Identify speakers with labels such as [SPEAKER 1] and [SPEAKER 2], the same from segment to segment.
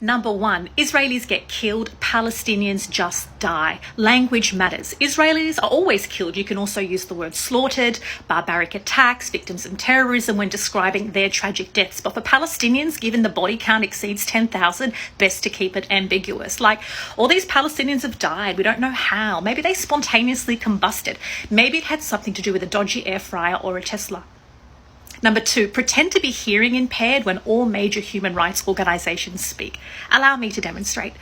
[SPEAKER 1] Number one, Israelis get killed, Palestinians just die. Language matters. Israelis are always killed. You can also use the word slaughtered, barbaric attacks, victims of terrorism when describing their tragic deaths. But for Palestinians, given the body count exceeds 10,000, best to keep it ambiguous. Like, all these Palestinians have died. We don't know how. Maybe they spontaneously combusted. Maybe it had something to do with a dodgy air fryer or a Tesla. Number two, pretend to be hearing impaired when all major human rights organisations speak. Allow me to demonstrate.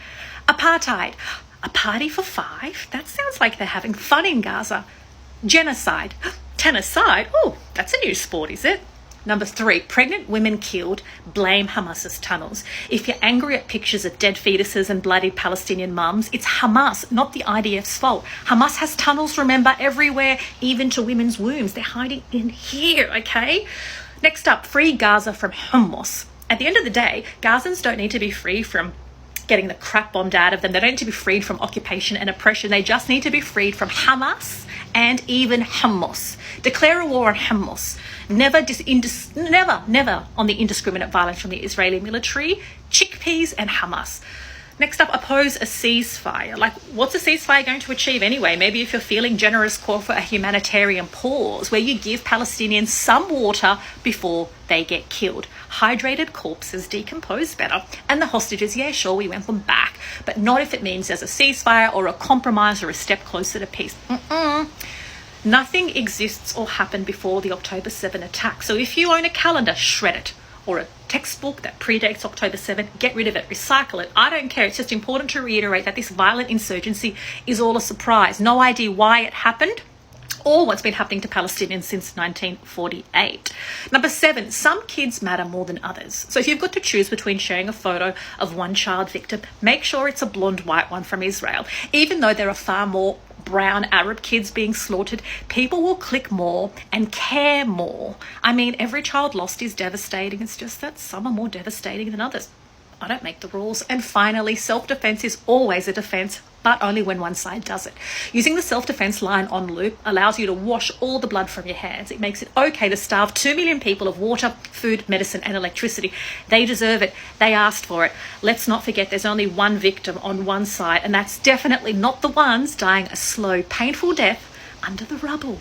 [SPEAKER 1] Apartheid. A party for five? That sounds like they're having fun in Gaza. Genocide. Tennicide? Oh, that's a new sport, is it? Number three, pregnant women killed, blame Hamas's tunnels. If you're angry at pictures of dead fetuses and bloody Palestinian mums, it's Hamas, not the IDF's fault. Hamas has tunnels, remember, everywhere, even to women's wombs. They're hiding in here, okay? Next up, free Gaza from hummus. At the end of the day, Gazans don't need to be free from getting the crap bombed out of them. They don't need to be freed from occupation and oppression. They just need to be freed from Hamas and even hummus. Declare a war on hummus. Never on the indiscriminate violence from the Israeli military, chickpeas and Hamas. Next up, oppose a ceasefire. Like, what's a ceasefire going to achieve anyway? Maybe if you're feeling generous, call for a humanitarian pause where you give Palestinians some water before they get killed. Hydrated corpses decompose better. And the hostages, yeah, sure, we want them back. But not if it means there's a ceasefire or a compromise or a step closer to peace. Nothing exists or happened before the October 7 attack. So if you own a calendar, shred it. Or a textbook that predates October 7, get rid of it, recycle it. I don't care. It's just important to reiterate that this violent insurgency is all a surprise. No idea why it happened or what's been happening to Palestinians since 1948. Number 7, some kids matter more than others. So if you've got to choose between sharing a photo of one child victim, make sure it's a blonde white one from Israel. Even though there are far more brown Arab kids being slaughtered, people will click more and care more. I mean, every child lost is devastating. It's just that some are more devastating than others. I don't make the rules. And finally, self-defense is always a defense, but only when one side does it. Using the self-defense line on loop allows you to wash all the blood from your hands. It makes it okay to starve 2 million people of water, food, medicine, and electricity. They deserve it. They asked for it. Let's not forget there's only one victim on one side, and that's definitely not the ones dying a slow, painful death under the rubble.